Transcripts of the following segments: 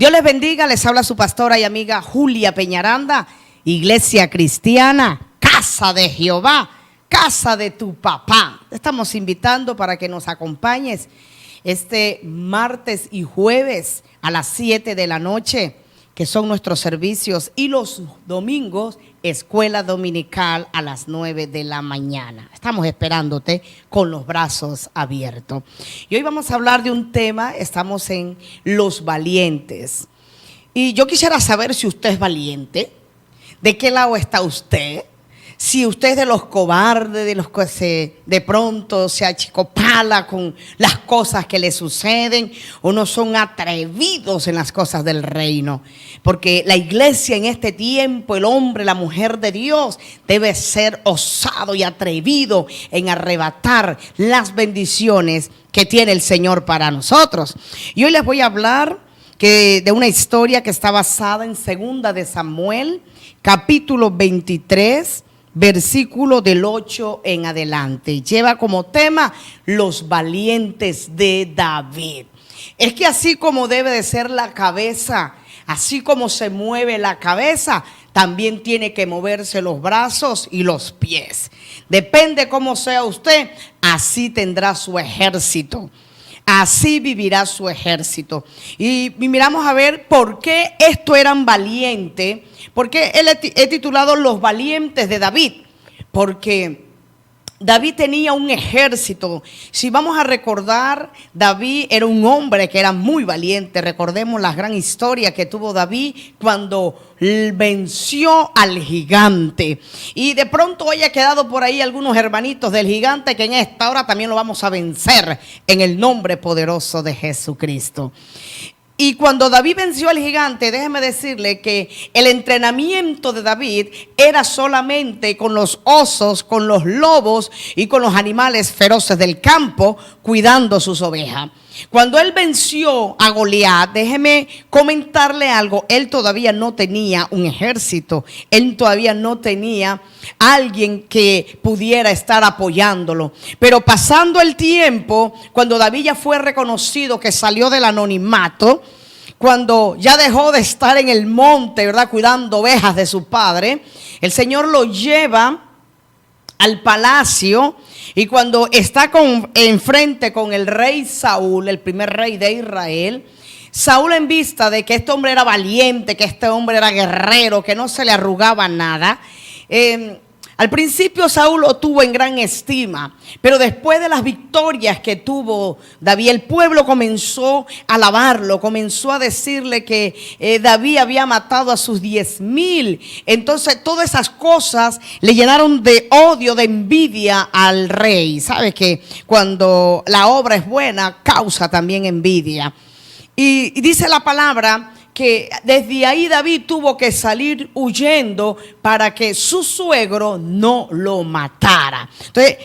Dios les bendiga, les habla su pastora y amiga Julia Peñaranda, Iglesia Cristiana, Casa de Jehová, casa de tu papá. Te estamos invitando para que nos acompañes este martes y jueves a las 7 de la noche, que son nuestros servicios, y los domingos, escuela dominical a las 9 de la mañana. Estamos esperándote con los brazos abiertos. Y hoy vamos a hablar de un tema, estamos en los valientes. Y yo quisiera saber si usted es valiente, de qué lado está usted. Si usted es de los cobardes, de los que de pronto se achicopala con las cosas que le suceden, o no son atrevidos en las cosas del reino. Porque la iglesia en este tiempo, el hombre, la mujer de Dios, debe ser osado y atrevido en arrebatar las bendiciones que tiene el Señor para nosotros. Y hoy les voy a hablar de una historia que está basada en 2 de Samuel, capítulo 23, versículo del 8 en adelante. Lleva como tema los valientes de David. Es que así como debe de ser la cabeza, así como se mueve la cabeza, también tiene que moverse los brazos y los pies. Depende cómo sea usted, así tendrá su ejército. Así vivirá su ejército. Y miramos a ver por qué estos eran valientes. Porque he titulado Los valientes de David. Porque David tenía un ejército. Si vamos a recordar, David era un hombre que era muy valiente. Recordemos la gran historia que tuvo David cuando venció al gigante. Y de pronto haya quedado por ahí algunos hermanitos del gigante que en esta hora también lo vamos a vencer en el nombre poderoso de Jesucristo. Y cuando David venció al gigante, déjeme decirle que el entrenamiento de David era solamente con los osos, con los lobos y con los animales feroces del campo, cuidando sus ovejas. Cuando él venció a Goliat, déjeme comentarle algo, él todavía no tenía un ejército, él todavía no tenía alguien que pudiera estar apoyándolo. Pero pasando el tiempo, cuando David ya fue reconocido que salió del anonimato, cuando ya dejó de estar en el monte, ¿verdad?, cuidando ovejas de su padre, el Señor lo lleva al palacio. Y cuando está enfrente con el rey Saúl, el primer rey de Israel, Saúl, en vista de que este hombre era valiente, que este hombre era guerrero, que no se le arrugaba nada, al principio Saúl lo tuvo en gran estima, pero después de las victorias que tuvo David, el pueblo comenzó a alabarlo, comenzó a decirle que David había matado a sus 10,000. Entonces todas esas cosas le llenaron de odio, de envidia al rey. ¿Sabes que cuando la obra es buena, causa también envidia? Y dice la palabra que desde ahí David tuvo que salir huyendo para que su suegro no lo matara. Entonces,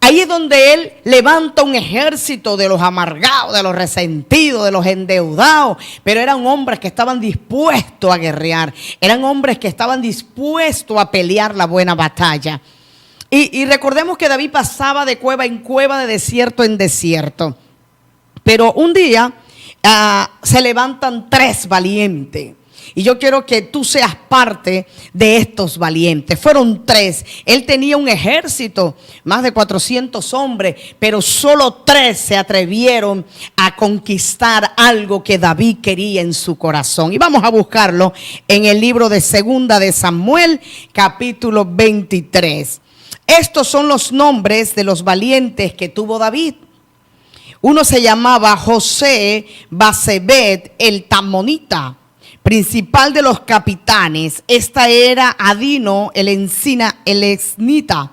ahí es donde él levanta un ejército de los amargados, de los resentidos, de los endeudados. Pero eran hombres que estaban dispuestos a guerrear. Eran hombres que estaban dispuestos a pelear la buena batalla. Y recordemos que David pasaba de cueva en cueva, de desierto en desierto. Pero un día se levantan 3 valientes. Y yo quiero que tú seas parte de estos valientes. Fueron 3. Él tenía un ejército, más de 400 hombres, pero solo 3 se atrevieron a conquistar algo que David quería en su corazón. Y vamos a buscarlo en el libro de 2 de Samuel, capítulo 23. Estos son los nombres de los valientes que tuvo David. Uno se llamaba José Basebet el Tamonita, principal de los capitanes. Esta era Adino el Esnita,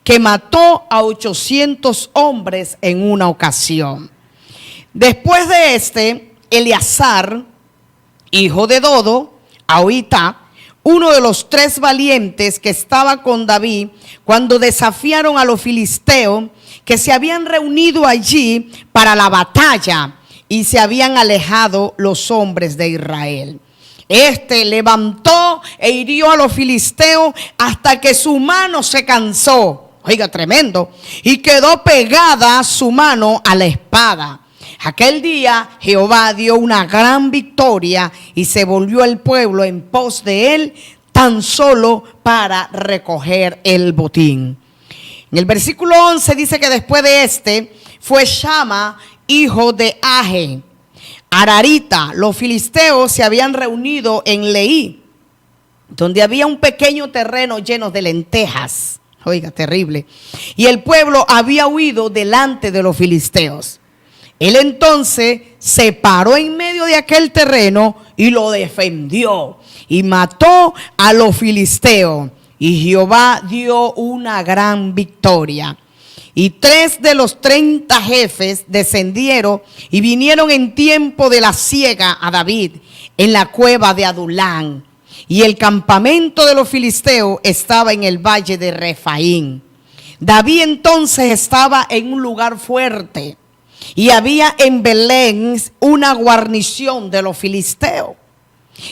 que mató a 800 hombres en una ocasión. Después de Eleazar, hijo de Dodo, Ahorita, uno de los 3 valientes que estaba con David cuando desafiaron a los filisteos, que se habían reunido allí para la batalla y se habían alejado los hombres de Israel. Levantó e hirió a los filisteos hasta que su mano se cansó. Oiga, tremendo. Y quedó pegada su mano a la espada. Aquel día Jehová dio una gran victoria y se volvió el pueblo en pos de él tan solo para recoger el botín. En el versículo 11 dice que después de este fue Shama, hijo de Age, Ararita. Los filisteos se habían reunido en Leí, donde había un pequeño terreno lleno de lentejas. Oiga, terrible. Y el pueblo había huido delante de los filisteos. Él entonces se paró en medio de aquel terreno y lo defendió y mató a los filisteos. Y Jehová dio una gran victoria. Y 3 de los 30 jefes descendieron y vinieron en tiempo de la siega a David en la cueva de Adulán. Y el campamento de los filisteos estaba en el valle de Refaín. David entonces estaba en un lugar fuerte. Y había en Belén una guarnición de los filisteos.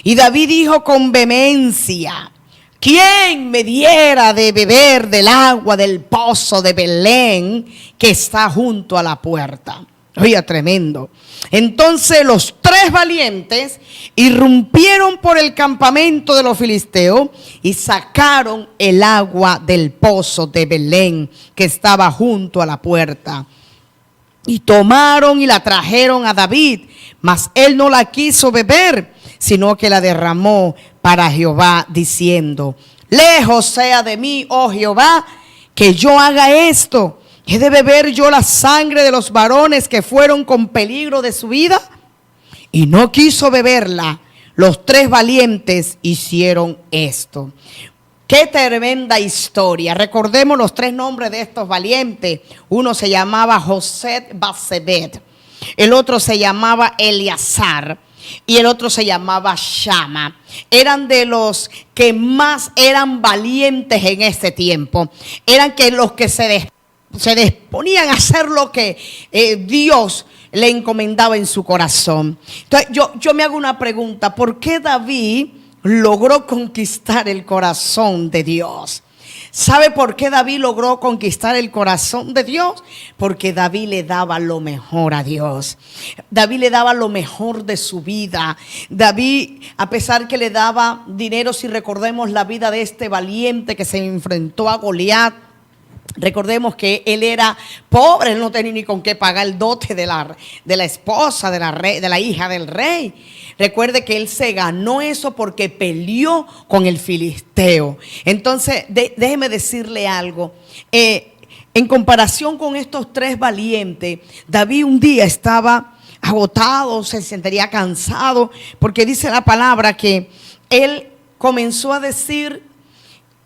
Y David dijo con vehemencia: ¿quién me diera de beber del agua del pozo de Belén que está junto a la puerta? Oiga, tremendo. Entonces los 3 valientes irrumpieron por el campamento de los filisteos y sacaron el agua del pozo de Belén que estaba junto a la puerta. Y tomaron y la trajeron a David, mas él no la quiso beber, sino que la derramó para Jehová, diciendo: lejos sea de mí, oh Jehová, que yo haga esto. ¿He de beber yo la sangre de los varones que fueron con peligro de su vida? Y no quiso beberla. Los 3 valientes hicieron esto. Qué tremenda historia. Recordemos los 3 nombres de estos valientes. Uno se llamaba José Basebet, el otro se llamaba Eleazar y el otro se llamaba Shama. Eran de los que más eran valientes en este tiempo. Eran que los que se disponían a hacer lo que Dios le encomendaba en su corazón. Entonces yo me hago una pregunta: ¿por qué David logró conquistar el corazón de Dios? ¿Sabe por qué David logró conquistar el corazón de Dios? Porque David le daba lo mejor a Dios. David le daba lo mejor de su vida. David, a pesar que le daba dinero, si recordemos la vida de este valiente que se enfrentó a Goliat, recordemos que él era pobre, él no tenía ni con qué pagar el dote de la esposa, de la hija del rey. Recuerde que él se ganó eso porque peleó con el filisteo. Entonces, déjeme decirle algo. En comparación con estos 3 valientes, David un día estaba agotado, se sentiría cansado, porque dice la palabra que él comenzó a decir: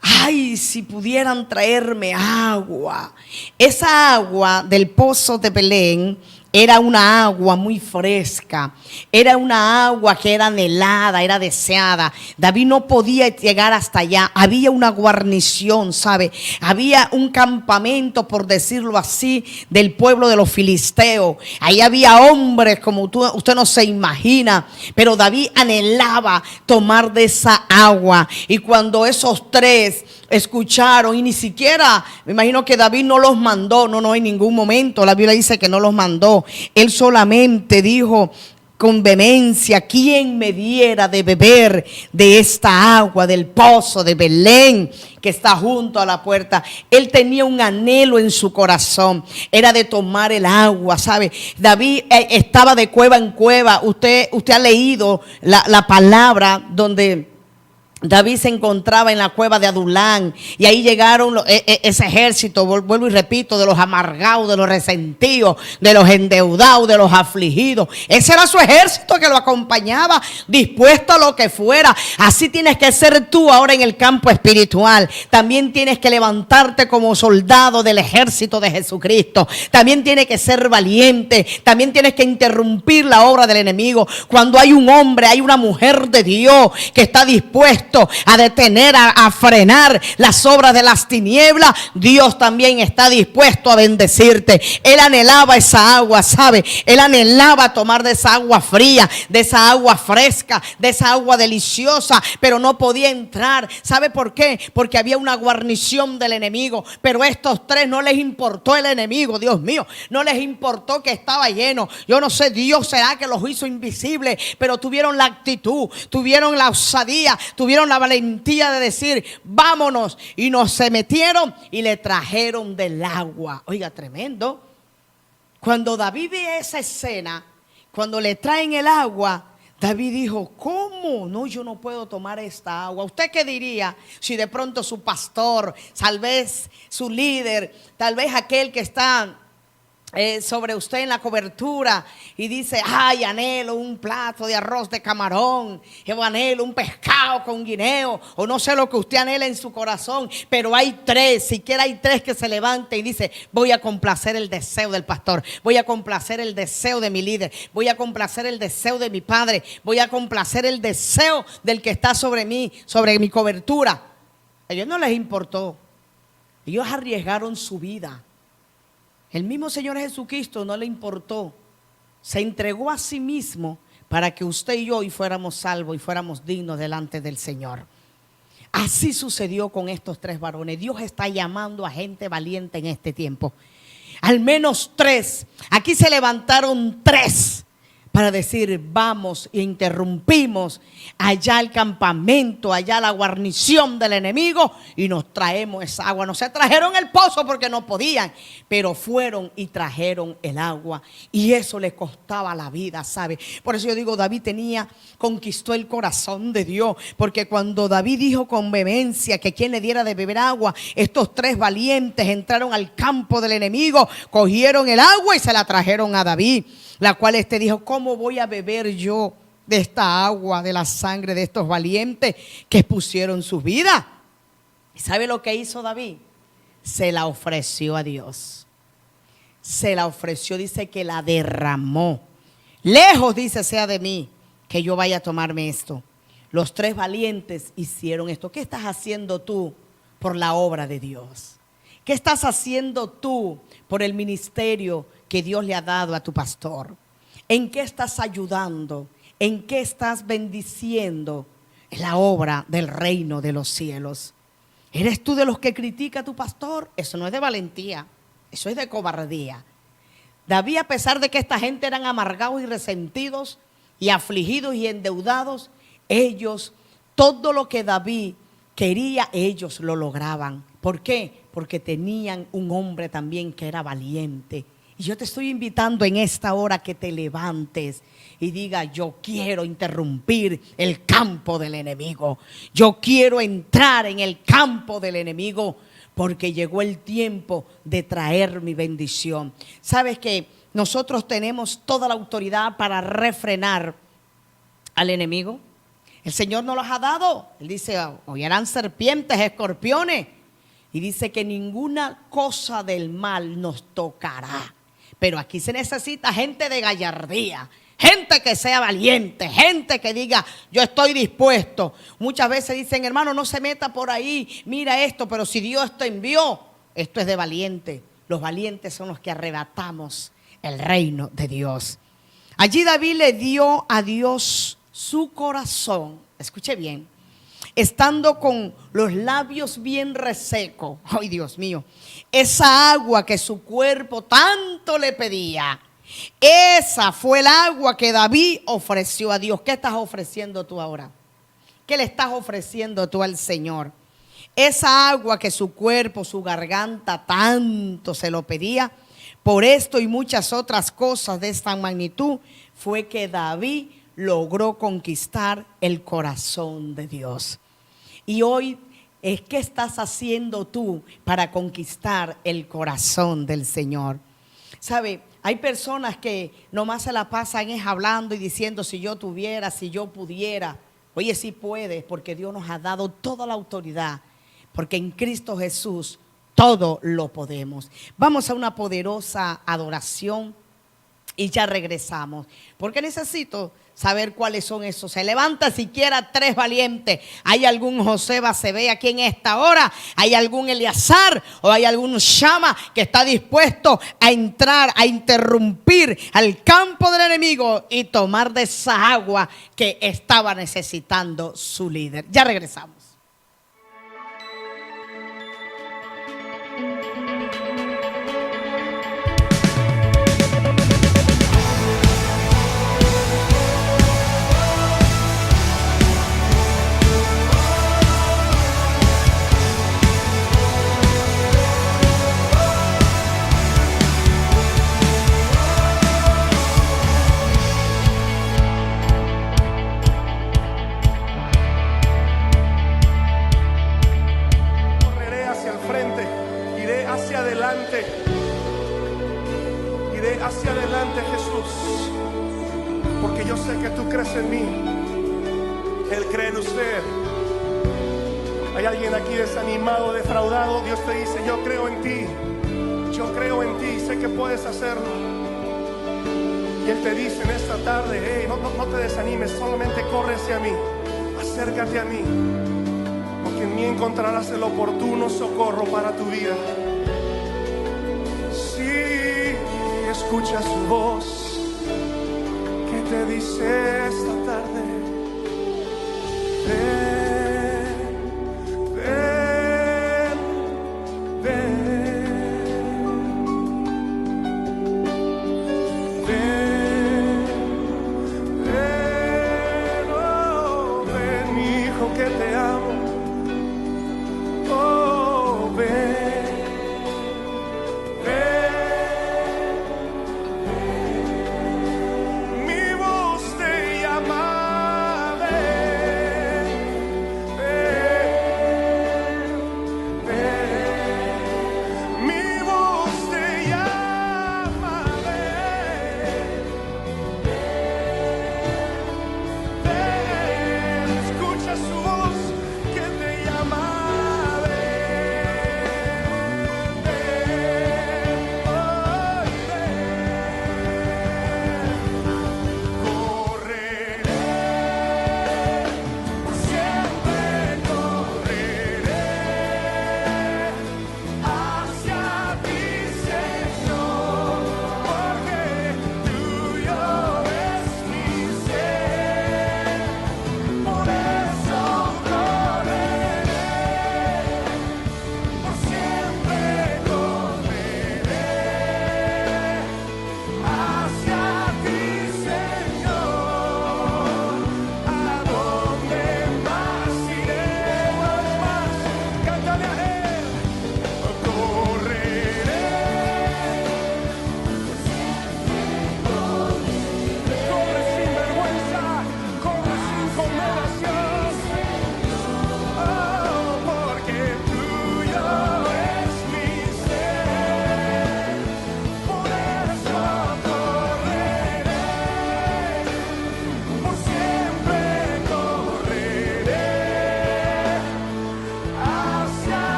ay, si pudieran traerme agua. Esa agua del pozo de Belén era una agua muy fresca, era una agua que era anhelada, era deseada. David no podía llegar hasta allá. Había una guarnición, ¿sabe? Había un campamento, por decirlo así, del pueblo de los filisteos. Ahí había hombres como usted no se imagina, pero David anhelaba tomar de esa agua. Y cuando esos 3 escucharon, y ni siquiera, me imagino que David no los mandó, no, en ningún momento, la Biblia dice que no los mandó. Él solamente dijo con vehemencia: ¿quién me diera de beber de esta agua del pozo de Belén que está junto a la puerta? Él tenía un anhelo en su corazón, era de tomar el agua, ¿sabe? David estaba de cueva en cueva. Usted ha leído la palabra donde David se encontraba en la cueva de Adulán, y ahí llegaron ese ejército, vuelvo y repito, de los amargados, de los resentidos, de los endeudados, de los afligidos. Ese era su ejército que lo acompañaba, dispuesto a lo que fuera. Así tienes que ser tú ahora en el campo espiritual. También tienes que levantarte como soldado del ejército de Jesucristo. También tienes que ser valiente. También tienes que interrumpir la obra del enemigo. Cuando hay un hombre, hay una mujer de Dios que está dispuesto dispuesto a detener, a frenar las obras de las tinieblas, Dios también está dispuesto a bendecirte. Él anhelaba esa agua, ¿sabe? Él anhelaba tomar de esa agua fría, de esa agua fresca, de esa agua deliciosa, pero no podía entrar. ¿Sabe por qué? Porque había una guarnición del enemigo. Pero estos tres no les importó el enemigo, Dios mío, no les importó que estaba lleno. Yo no sé, Dios será que los hizo invisibles, pero tuvieron la actitud, tuvieron la osadía, tuvieron la valentía de decir: vámonos. Y nos se metieron y le trajeron del agua. Oiga, tremendo. Cuando David ve esa escena, cuando le traen el agua, David dijo: ¿cómo? No, yo no puedo tomar esta agua. ¿Usted qué diría si de pronto su pastor, tal vez su líder, tal vez aquel que está sobre usted en la cobertura y dice: ay, anhelo un plato de arroz de camarón, yo anhelo un pescado con guineo, o no sé lo que usted anhela en su corazón, pero hay tres, siquiera hay tres que se levanten y dice: voy a complacer el deseo del pastor, voy a complacer el deseo de mi líder, voy a complacer el deseo de mi padre, voy a complacer el deseo del que está sobre mí, sobre mi cobertura. A ellos no les importó, ellos arriesgaron su vida. El mismo Señor Jesucristo no le importó, se entregó a sí mismo para que usted y yo hoy fuéramos salvos y fuéramos dignos delante del Señor. Así sucedió con estos tres varones. Dios está llamando a gente valiente en este tiempo. Al menos tres. Aquí se levantaron tres para decir: vamos, e interrumpimos allá el campamento, allá la guarnición del enemigo, y nos traemos esa agua. No se trajeron el pozo porque no podían, pero fueron y trajeron el agua, y eso les costaba la vida, ¿sabe? Por eso yo digo, David conquistó el corazón de Dios, porque cuando David dijo con vehemencia que quien le diera de beber agua, estos tres valientes entraron al campo del enemigo, cogieron el agua y se la trajeron a David, la cual dijo: ¿cómo voy a beber yo de esta agua, de la sangre de estos valientes que expusieron sus vidas? ¿Y sabe lo que hizo David? Se la ofreció a Dios. Se la ofreció, dice que la derramó. Lejos, dice, sea de mí que yo vaya a tomarme esto. Los tres valientes hicieron esto. ¿Qué estás haciendo tú por la obra de Dios? ¿Qué estás haciendo tú por el ministerio que Dios le ha dado a tu pastor? ¿En qué estás ayudando? ¿En qué estás bendiciendo la obra del reino de los cielos? ¿Eres tú de los que critica a tu pastor? Eso no es de valentía, eso es de cobardía. David, a pesar de que esta gente eran amargados y resentidos y afligidos y endeudados, ellos, todo lo que David quería, ellos lo lograban. ¿Por qué? Porque tenían un hombre también que era valiente. Y yo te estoy invitando en esta hora que te levantes y diga: yo quiero interrumpir el campo del enemigo. Yo quiero entrar en el campo del enemigo, porque llegó el tiempo de traer mi bendición. ¿Sabes que nosotros tenemos toda la autoridad para refrenar al enemigo? El Señor nos los ha dado. Él dice: hollarán serpientes, escorpiones. Y dice que ninguna cosa del mal nos tocará. Pero aquí se necesita gente de gallardía, gente que sea valiente, gente que diga: yo estoy dispuesto. Muchas veces dicen: hermano, no se meta por ahí, mira esto, pero si Dios te envió, esto es de valiente. Los valientes son los que arrebatamos el reino de Dios. Allí David le dio a Dios su corazón. Escuche bien. Estando con los labios bien resecos, ay Dios mío, esa agua que su cuerpo tanto le pedía, esa fue el agua que David ofreció a Dios. ¿Qué estás ofreciendo tú ahora? ¿Qué le estás ofreciendo tú al Señor? Esa agua que su cuerpo, su garganta tanto se lo pedía. Por esto y muchas otras cosas de esta magnitud fue que David logró conquistar el corazón de Dios. Y hoy, ¿qué estás haciendo tú para conquistar el corazón del Señor? ¿Sabe? Hay personas que nomás se la pasan hablando y diciendo: si yo tuviera, si yo pudiera. Oye, sí puedes, porque Dios nos ha dado toda la autoridad, porque en Cristo Jesús todo lo podemos. Vamos a una poderosa adoración y ya regresamos. Porque necesito saber cuáles son esos. Se levanta siquiera 3 valientes. ¿Hay algún José Basebé aquí en esta hora? ¿Hay algún Eleazar o hay algún Shama que está dispuesto a entrar, a interrumpir al campo del enemigo y tomar de esa agua que estaba necesitando su líder? Ya regresamos. Iré hacia adelante, Jesús, porque yo sé que tú crees en mí. Él cree en usted. Hay alguien aquí desanimado, defraudado. Dios te dice: yo creo en ti, yo creo en ti, sé que puedes hacerlo. Y Él te dice en esta tarde: hey, no te desanimes, solamente corre hacia mí, acércate a mí, porque en mí encontrarás el oportuno socorro para tu vida. Escucha su voz que te dice esta tarde: ven, ven, ven, ven, ven, oh, ven, mi hijo, que te amo, oh, ven.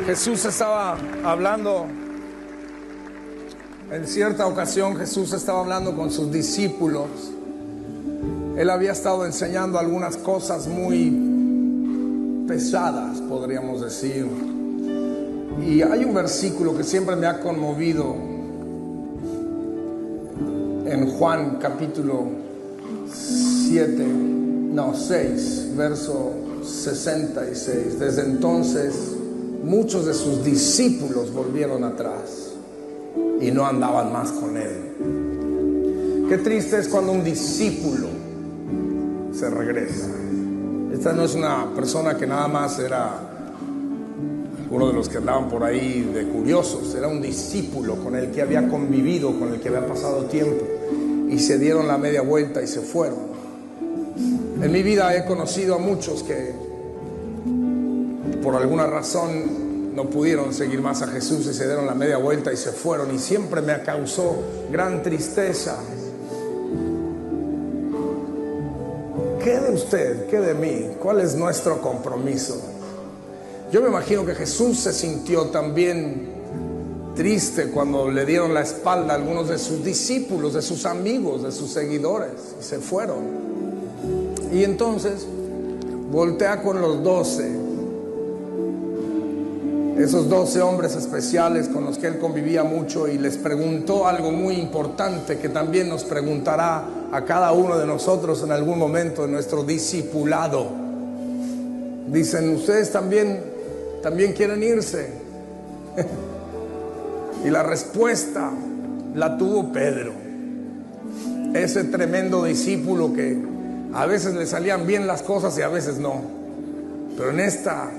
Jesús estaba hablando, en cierta ocasión Jesús estaba hablando con sus discípulos. Él había estado enseñando algunas cosas muy pesadas, podríamos decir. Y hay un versículo que siempre me ha conmovido en Juan capítulo 6, verso 66. Desde entonces muchos de sus discípulos volvieron atrás. y no andaban más con él. Qué triste es cuando un discípulo se regresa. Esta no es una persona que nada más era uno de los que andaban por ahí de curiosos. Era un discípulo con el que había convivido, con el que había pasado tiempo, y se dieron la media vuelta y se fueron. En mi vida he conocido a muchos que por alguna razón no pudieron seguir más a Jesús y se dieron la media vuelta y se fueron, y siempre me causó gran tristeza. ¿Qué de usted? ¿Qué de mí? ¿Cuál es nuestro compromiso? Yo me imagino que Jesús se sintió también triste cuando le dieron la espalda a algunos de sus discípulos, de sus amigos, de sus seguidores, y se fueron. Y entonces voltea con los 12, esos 12 hombres especiales con los que él convivía mucho, y les preguntó algo muy importante que también nos preguntará a cada uno de nosotros en algún momento de nuestro discipulado. Dicen: ¿ustedes también quieren irse? Y la respuesta la tuvo Pedro, ese tremendo discípulo que a veces le salían bien las cosas y a veces no. Pero en esta,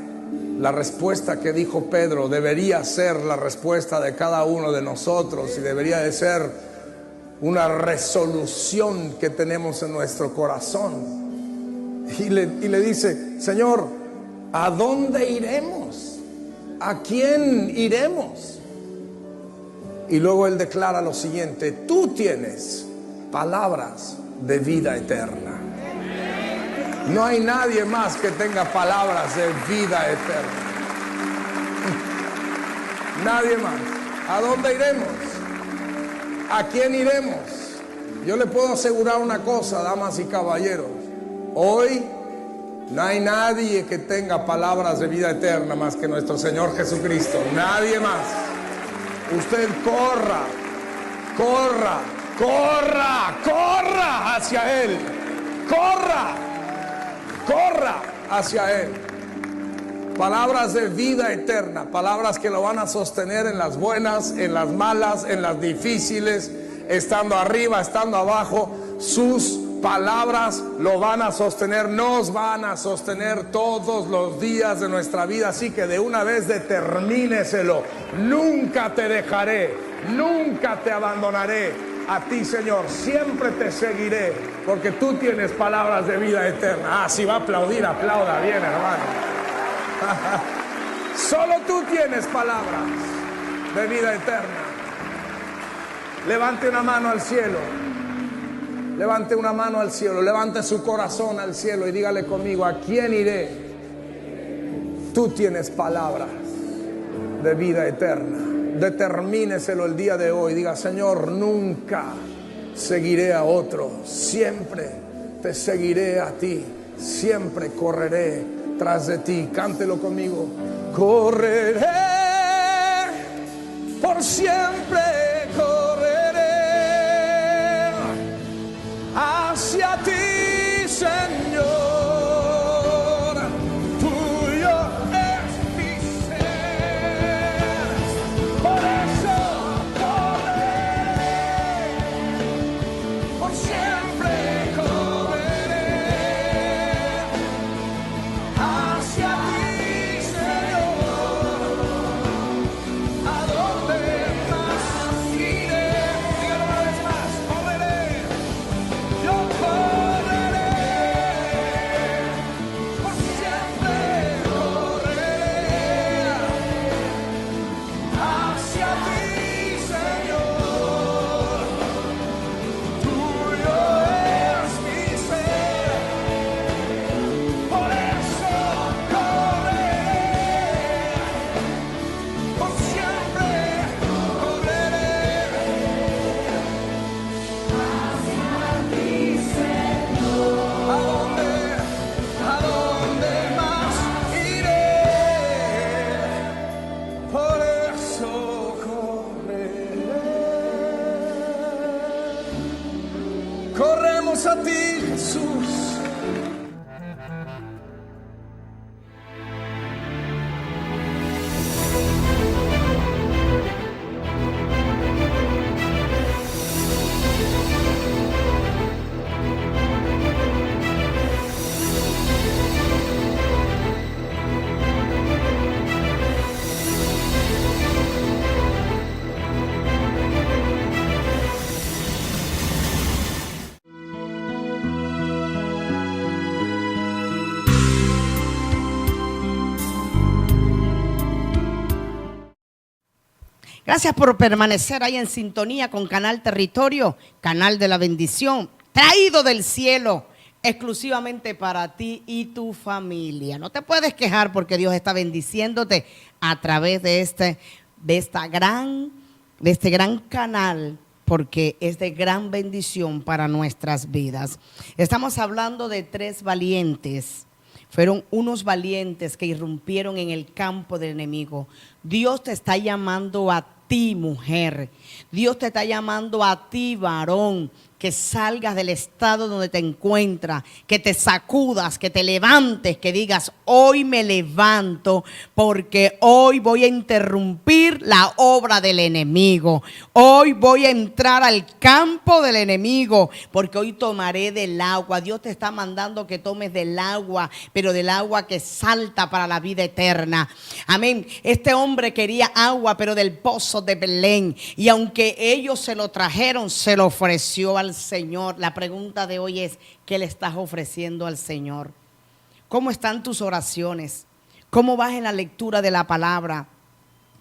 la respuesta que dijo Pedro debería ser la respuesta de cada uno de nosotros, y debería de ser una resolución que tenemos en nuestro corazón. Y le dice: Señor, ¿a dónde iremos? ¿A quién iremos? Y luego él declara lo siguiente: tú tienes palabras de vida eterna. No hay nadie más que tenga palabras de vida eterna. Nadie más. ¿A dónde iremos? ¿A quién iremos? Yo le puedo asegurar una cosa, damas y caballeros: hoy no hay nadie que tenga palabras de vida eterna más que nuestro Señor Jesucristo. Nadie más. Usted corra, corra, corra, corra hacia Él. Corra, corra hacia Él. Palabras de vida eterna, palabras que lo van a sostener en las buenas, en las malas, en las difíciles, estando arriba, estando abajo. Sus palabras lo van a sostener, nos van a sostener todos los días de nuestra vida. Así que de una vez determíneselo: nunca te dejaré, nunca te abandonaré. A ti, Señor, siempre te seguiré, porque tú tienes palabras de vida eterna. Ah, si va a aplaudir, aplauda bien, hermano. Solo tú tienes palabras de vida eterna. Levante una mano al cielo. Levante una mano al cielo. Levante su corazón al cielo y dígale conmigo: ¿a quién iré? Tú tienes palabras de vida eterna. Determíneselo el día de hoy. Diga: Señor, nunca seguiré a otro. Siempre te seguiré a ti. Siempre correré tras de ti. Cántelo conmigo: correré, por siempre correré hacia ti, Señor. Tuyo es mi ser, por eso correré, por siempre correré hacia ti, Señor. ¿A dónde más iré? Dígalo una vez más: correré. Yo correré, por siempre correré hacia ti, Señor. Tuyo es mi ser, por eso correré, por siempre correré hacia ti, Señor. ¿A dónde más iré? Por eso correré. Corremos a ti, Jesús. Gracias por permanecer ahí en sintonía con Canal Territorio, Canal de la Bendición, traído del cielo exclusivamente para ti y tu familia. No te puedes quejar porque Dios está bendiciéndote a través de este gran canal, porque es de gran bendición para nuestras vidas. Estamos hablando de 3 valientes. Fueron unos valientes que irrumpieron en el campo del enemigo. Dios te está llamando a ti, mujer. Dios te está llamando a ti, varón, que salgas del estado donde te encuentras, que te sacudas, que te levantes, que digas: hoy me levanto porque hoy voy a interrumpir la obra del enemigo. Hoy voy a entrar al campo del enemigo porque hoy tomaré del agua. Dios te está mandando que tomes del agua, pero del agua que salta para la vida eterna. Amén. Este hombre quería agua, pero del pozo de Belén. Y aunque ellos se lo trajeron, se lo ofreció al Señor. La pregunta de hoy es: ¿qué le estás ofreciendo al Señor? ¿Cómo están tus oraciones? ¿Cómo vas en la lectura de la palabra?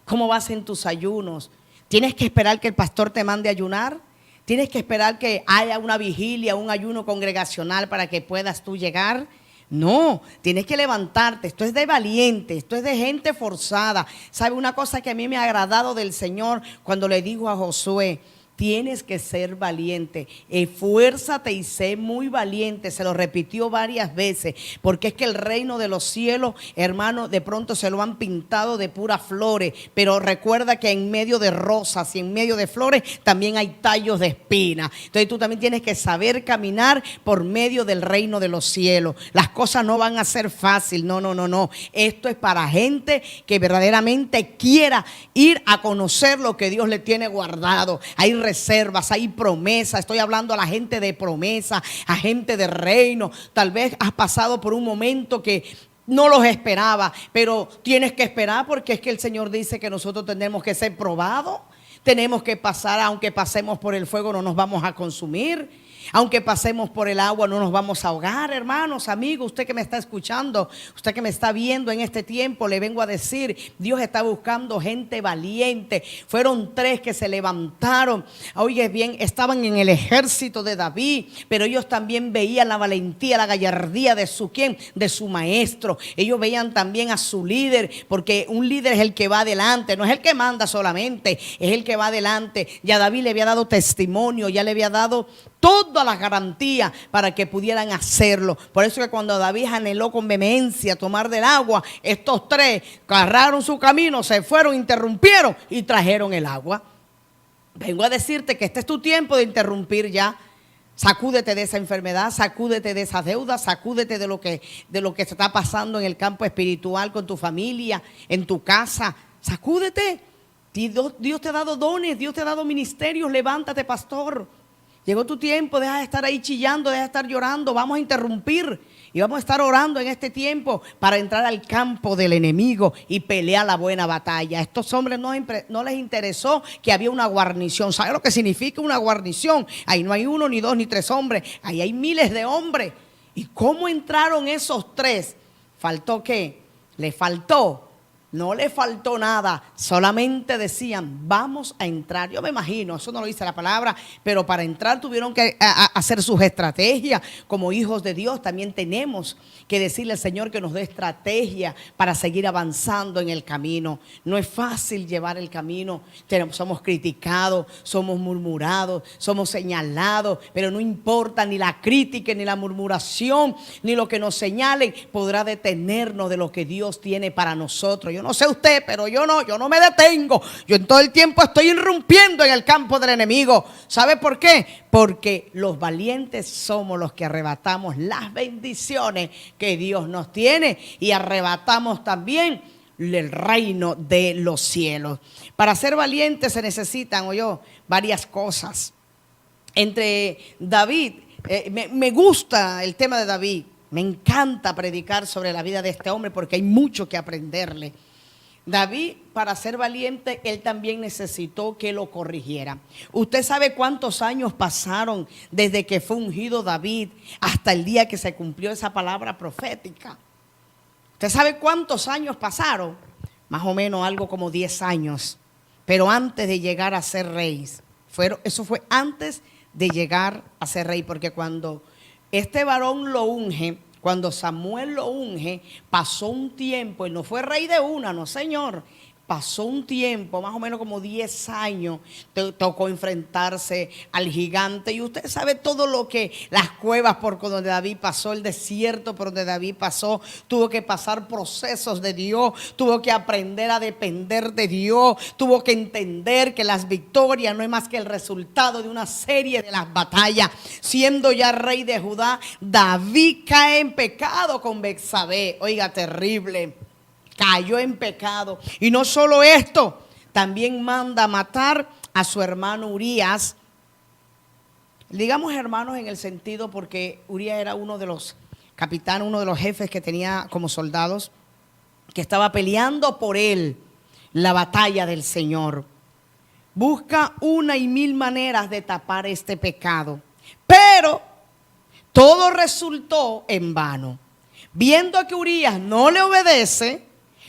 ¿Cómo vas en tus ayunos? ¿Tienes que esperar que el pastor te mande a ayunar? ¿Tienes que esperar que haya una vigilia, un ayuno congregacional para que puedas tú llegar? No, tienes que levantarte. Esto es de valiente, esto es de gente forzada. ¿Sabe una cosa que a mí me ha agradado del Señor cuando le dijo a Josué? Tienes que ser valiente, esfuérzate y sé muy valiente. Se lo repitió varias veces, porque es que el reino de los cielos, hermano, de pronto se lo han pintado de puras flores, pero recuerda que en medio de rosas y en medio de flores también hay tallos de espina. Entonces tú también tienes que saber caminar por medio del reino de los cielos. Las cosas no van a ser fácil, no. Esto es para gente que verdaderamente quiera ir a conocer lo que Dios le tiene guardado. Hay reservas, hay promesas. Estoy hablando a la gente de promesa, a gente de reino. Tal vez has pasado por un momento que no los esperaba, pero tienes que esperar, porque es que el Señor dice que nosotros tenemos que ser probados. Tenemos que pasar, aunque pasemos por el fuego no nos vamos a consumir. Aunque pasemos por el agua no nos vamos a ahogar. Hermanos, amigos, usted que me está escuchando, usted que me está viendo en este tiempo, le vengo a decir: Dios está buscando gente valiente. Fueron 3 que se levantaron. Oye bien, estaban en el ejército de David, pero ellos también veían la valentía, la gallardía de su ¿quién? De su maestro. Ellos veían también a su líder, porque un líder es el que va adelante, no es el que manda solamente, es el que va adelante. Ya David le había dado testimonio, ya le había dado todas las garantías para que pudieran hacerlo. Por eso que cuando David anheló con vehemencia tomar del agua, estos 3 agarraron su camino, se fueron, interrumpieron y trajeron el agua. Vengo a decirte que este es tu tiempo de interrumpir ya. Sacúdete de esa enfermedad, sacúdete de esas deudas, sacúdete de lo que se está pasando en el campo espiritual con tu familia, en tu casa. Sacúdete. Dios te ha dado dones, Dios te ha dado ministerios. Levántate, pastor. Llegó tu tiempo, deja de estar ahí chillando, deja de estar llorando. Vamos a interrumpir y vamos a estar orando en este tiempo para entrar al campo del enemigo y pelear la buena batalla. A estos hombres no les interesó que había una guarnición. ¿Sabe lo que significa una guarnición? Ahí no hay 1, ni 2, ni 3 hombres. Ahí hay miles de hombres. ¿Y cómo entraron esos 3? ¿Faltó qué? Le faltó. No le faltó nada, solamente decían: vamos a entrar. Yo me imagino, eso no lo dice la palabra, pero para entrar tuvieron que hacer sus estrategias. Como hijos de Dios también tenemos que decirle al Señor que nos dé estrategia para seguir avanzando en el camino. No es fácil llevar el camino. Somos criticados, somos murmurados, somos señalados, pero no importa, ni la crítica, ni la murmuración, ni lo que nos señalen podrá detenernos de lo que Dios tiene para nosotros. Yo no sé usted, pero yo no me detengo. Yo en todo el tiempo estoy irrumpiendo en el campo del enemigo. ¿Sabe por qué? Porque los valientes somos los que arrebatamos las bendiciones que Dios nos tiene y arrebatamos también el reino de los cielos. Para ser valientes se necesitan, varias cosas. Entre David, me gusta el tema de David. Me encanta predicar sobre la vida de este hombre porque hay mucho que aprenderle. David, para ser valiente, él también necesitó que lo corrigiera. ¿Usted sabe cuántos años pasaron desde que fue ungido David hasta el día que se cumplió esa palabra profética? ¿Usted sabe cuántos años pasaron? Más o menos algo como 10 años. pero antes de llegar a ser rey. Eso fue antes de llegar a ser rey, porque cuando este varón lo unge, cuando Samuel lo unge, pasó un tiempo, él no fue rey de una, no señor. Pasó un tiempo, más o menos como 10 años, tocó enfrentarse al gigante. Y usted sabe todo lo que, las cuevas por donde David pasó, el desierto por donde David pasó. Tuvo que pasar procesos de Dios, tuvo que aprender a depender de Dios. Tuvo que entender que las victorias no es más que el resultado de una serie de las batallas. Siendo ya rey de Judá, David cae en pecado con Betsabé. Oiga, terrible. Cayó en pecado. Y no solo esto, también manda matar a su hermano Urías. Digamos hermanos en el sentido porque Urías era uno de los capitanes, uno de los jefes que tenía como soldados, que estaba peleando por él la batalla del Señor. Busca 1,000 maneras de tapar este pecado, pero todo resultó en vano. Viendo que Urías no le obedece,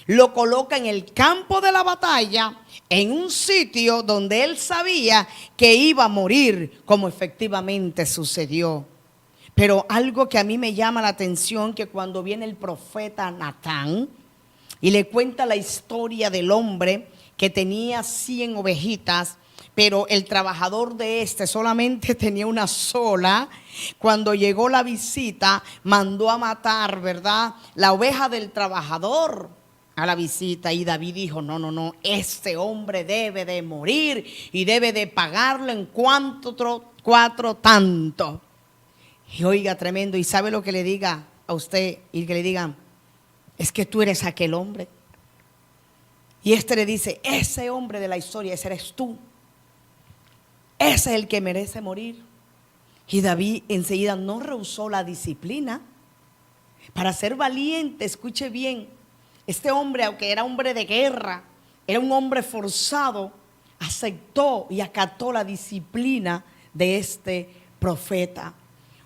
lo coloca en el campo de la batalla, en un sitio donde él sabía que iba a morir, como efectivamente sucedió. Pero algo que a mí me llama la atención, que cuando viene el profeta Natán y le cuenta la historia del hombre que tenía 100 ovejitas, pero el trabajador de este solamente tenía una sola. Cuando llegó la visita, mandó a matar, ¿verdad?, la oveja del trabajador a la visita. Y David dijo, no, este hombre debe de morir y debe de pagarlo en 4 tanto. Y oiga, tremendo. Y sabe lo que le diga a usted, y que le digan, es que tú eres aquel hombre. Y este le dice, ese hombre de la historia, ese eres tú. Ese es el que merece morir. Y David enseguida no rehusó la disciplina. Para ser valiente, escuche bien, este hombre, aunque era hombre de guerra, era un hombre forzado, aceptó y acató la disciplina de este profeta.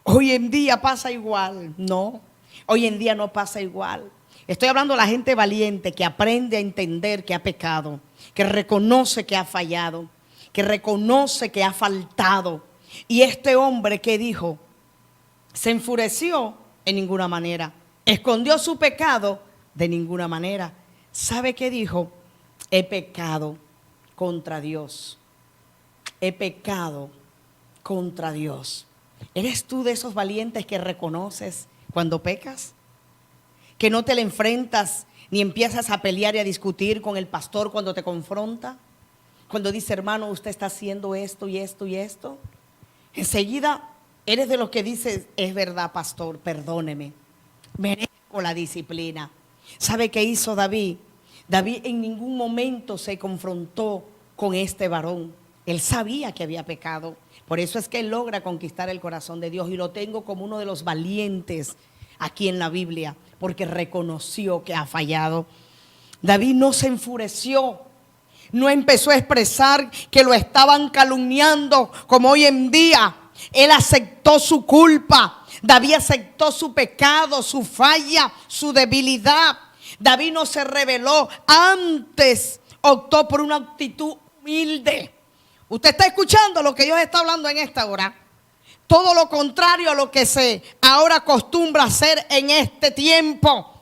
Hoy en día pasa igual, no. Hoy en día no pasa igual. Estoy hablando de la gente valiente que aprende a entender que ha pecado, que reconoce que ha fallado, que reconoce que ha faltado. Y este hombre, ¿qué dijo? Se enfureció en ninguna manera. Escondió su pecado de ninguna manera. ¿Sabe qué dijo? He pecado contra Dios. He pecado contra Dios. ¿Eres tú de esos valientes que reconoces cuando pecas? Que no te le enfrentas ni empiezas a pelear y a discutir con el pastor cuando te confronta. Cuando dice, hermano, usted está haciendo esto y esto y esto. Enseguida eres de los que dices, es verdad, pastor, perdóneme. Merezco la disciplina. ¿Sabe qué hizo David? David en ningún momento se confrontó con este varón. Él sabía que había pecado. Por eso es que él logra conquistar el corazón de Dios. Y lo tengo como uno de los valientes aquí en la Biblia, porque reconoció que ha fallado. David no se enfureció. No empezó a expresar que lo estaban calumniando como hoy en día. Él aceptó su culpa. David aceptó su pecado, su falla, su debilidad. David no se rebeló, antes optó por una actitud humilde. Usted está escuchando lo que Dios está hablando en esta hora. Todo lo contrario a lo que se ahora acostumbra hacer en este tiempo.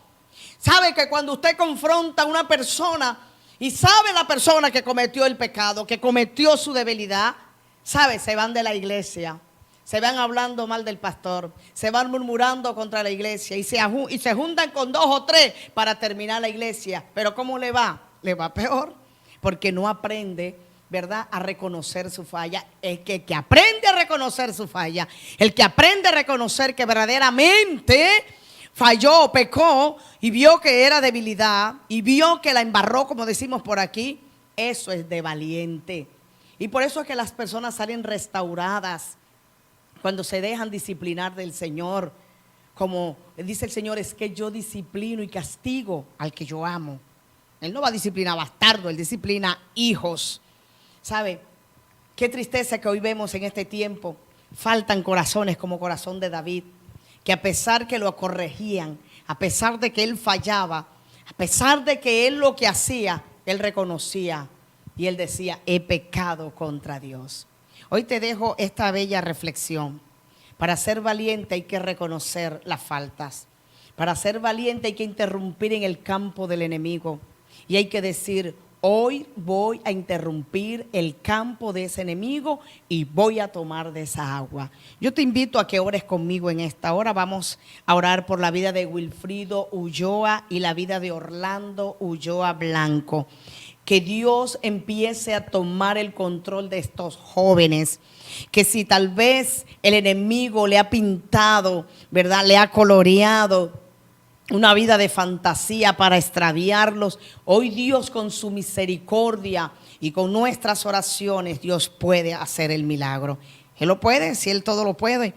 Sabe que cuando usted confronta a una persona y sabe la persona que cometió el pecado, que cometió su debilidad, sabe, se van de la iglesia. Se van hablando mal del pastor, se van murmurando contra la iglesia y se juntan con 2 o 3 para terminar la iglesia. Pero ¿cómo le va? Le va peor, porque no aprende, ¿verdad?, a reconocer su falla. El que aprende a reconocer su falla, el que aprende a reconocer que verdaderamente falló, pecó y vio que era debilidad y vio que la embarró, como decimos por aquí, eso es de valiente. Y por eso es que las personas salen restauradas cuando se dejan disciplinar del Señor. Como dice el Señor, es que yo disciplino y castigo al que yo amo. Él no va a disciplinar bastardo, Él disciplina hijos. ¿Sabe? Qué tristeza que hoy vemos en este tiempo. Faltan corazones como corazón de David, que a pesar que lo corregían, a pesar de que él fallaba, a pesar de que él lo que hacía, él reconocía, Y él decía, he pecado contra Dios. Hoy te dejo esta bella reflexión. Para ser valiente hay que reconocer las faltas. Para ser valiente hay que interrumpir en el campo del enemigo. Y hay que decir, hoy voy a interrumpir el campo de ese enemigo y voy a tomar de esa agua. Yo te invito a que ores conmigo en esta hora. Vamos a orar por la vida de Wilfrido Ulloa y la vida de Orlando Ulloa Blanco. Que Dios empiece a tomar el control de estos jóvenes. Que si tal vez el enemigo le ha pintado, ¿verdad?, le ha coloreado una vida de fantasía para extraviarlos, hoy Dios con su misericordia y con nuestras oraciones, Dios puede hacer el milagro. Él lo puede, si Él todo lo puede.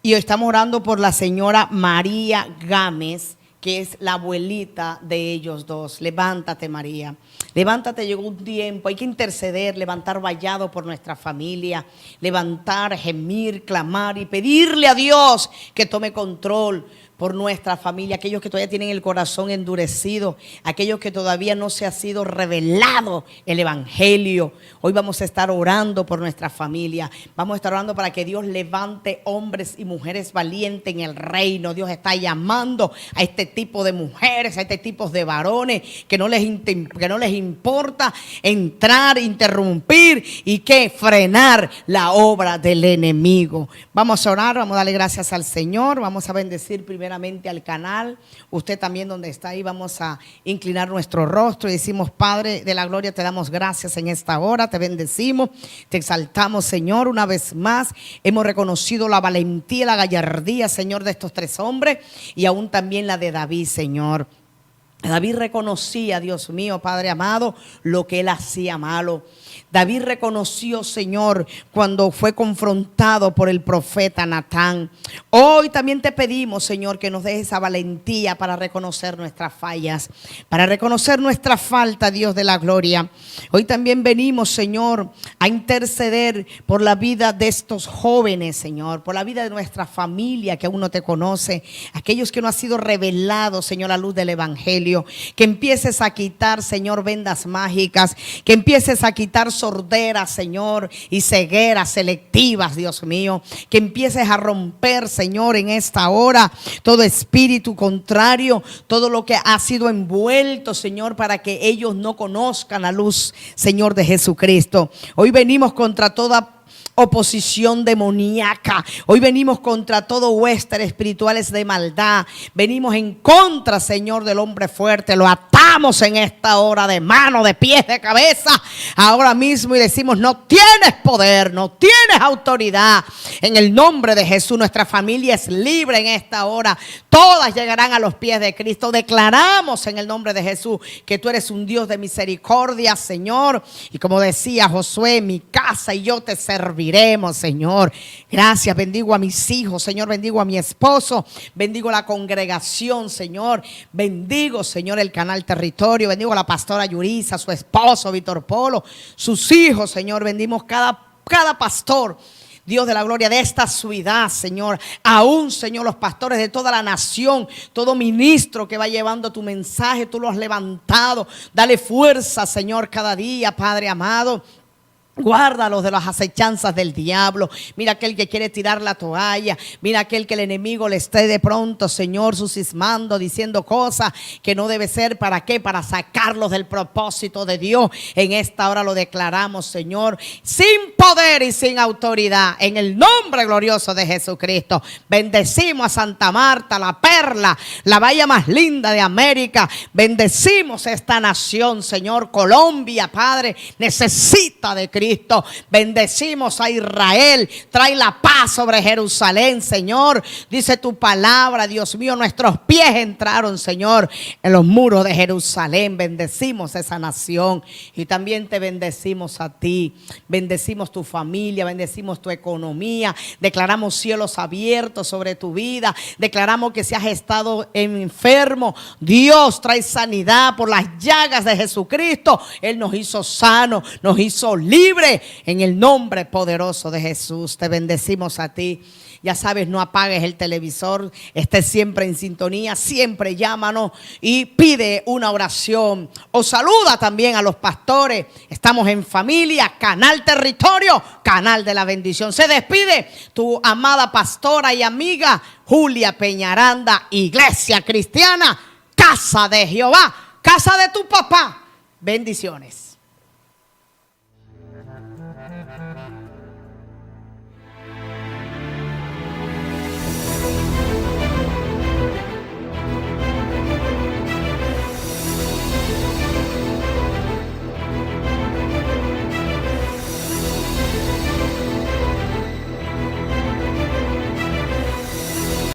Y hoy estamos orando por la señora María Gámez, que es la abuelita de ellos dos. Levántate, María. Levántate, llegó un tiempo. Hay que interceder, levantar vallado por nuestra familia. Levantar, gemir, clamar y pedirle a Dios que tome control por nuestra familia. Aquellos que todavía tienen el corazón endurecido. Aquellos que todavía no se ha sido revelado el evangelio. Hoy vamos a estar orando por nuestra familia. Vamos a estar orando para que Dios levante hombres y mujeres valientes en el reino. Dios está llamando a este tipo de mujeres, a este tipo de varones que no les importa entrar, interrumpir y que frenar la obra del enemigo. Vamos a orar, vamos a darle gracias al Señor, vamos a bendecir primeramente al canal. Usted también donde está ahí, vamos a inclinar nuestro rostro y decimos, Padre de la gloria, te damos gracias en esta hora, te bendecimos, te exaltamos, Señor, una vez más. Hemos reconocido la valentía, la gallardía, Señor, de estos tres hombres y aún también la de David, Señor. David reconocía, Dios mío, Padre amado, lo que él hacía malo. David reconoció, Señor, cuando fue confrontado por el profeta Natán. Hoy también te pedimos, Señor, que nos dejes esa valentía para reconocer nuestras fallas, para reconocer nuestra falta, Dios de la gloria. Hoy también venimos, Señor, a interceder por la vida de estos jóvenes, Señor, por la vida de nuestra familia que aún no te conoce, aquellos que no han sido revelados, Señor, a la luz del evangelio. Que empieces a quitar, Señor, vendas mágicas, que empieces a quitar sorderas, Señor, y cegueras selectivas, Dios mío, que empieces a romper, Señor, en esta hora todo espíritu contrario, todo lo que ha sido envuelto, Señor, para que ellos no conozcan la luz, Señor, de Jesucristo. Hoy venimos contra toda oposición demoníaca. Hoy venimos contra todo huésped espirituales de maldad. Venimos en contra, Señor, del hombre fuerte. Lo atamos en esta hora de mano, de pies, de cabeza, ahora mismo y decimos, no tienes poder, no tienes autoridad. En el nombre de Jesús, nuestra familia es libre en esta hora. Todas llegarán a los pies de Cristo. Declaramos en el nombre de Jesús que tú eres un Dios de misericordia, Señor. Y como decía Josué, mi casa y yo te serviremos, Señor. Gracias, bendigo a mis hijos, Señor, bendigo a mi esposo, bendigo a la congregación, Señor, bendigo, Señor, el canal Territorio, bendigo a la pastora Yurisa, su esposo Víctor Polo, sus hijos, Señor, bendimos cada pastor, Dios de la gloria, de esta ciudad, Señor, aún, Señor, los pastores de toda la nación, todo ministro que va llevando tu mensaje, tú lo has levantado, dale fuerza, Señor, cada día, Padre amado. Guárdalos de las acechanzas del diablo. Mira aquel que quiere tirar la toalla. Mira aquel que el enemigo le esté de pronto, Señor, suscismando, diciendo cosas que no debe ser. ¿Para qué? Para sacarlos del propósito de Dios. En esta hora lo declaramos, Señor, sin poder y sin autoridad, en el nombre glorioso de Jesucristo. Bendecimos a Santa Marta, la perla, la bahía más linda de América. Bendecimos esta nación, Señor. Colombia, Padre, necesita de Cristo. Bendecimos a Israel, trae la paz sobre Jerusalén, Señor. Dice tu palabra, Dios mío, nuestros pies entraron, Señor, en los muros de Jerusalén. Bendecimos esa nación y también te bendecimos a ti. Bendecimos tu familia, bendecimos tu economía. Declaramos cielos abiertos sobre tu vida. Declaramos que si has estado enfermo, Dios trae sanidad por las llagas de Jesucristo. Él nos hizo sanos, nos hizo libres. libre en el nombre poderoso de Jesús. Te bendecimos a ti. Ya sabes, no apagues el televisor, estés siempre en sintonía, siempre llámanos y pide una oración. O saluda también a los pastores. Estamos en familia, Canal Territorio, Canal de la Bendición. Se despide tu amada pastora y amiga Julia Peñaranda, Iglesia Cristiana, Casa de Jehová, casa de tu papá. Bendiciones.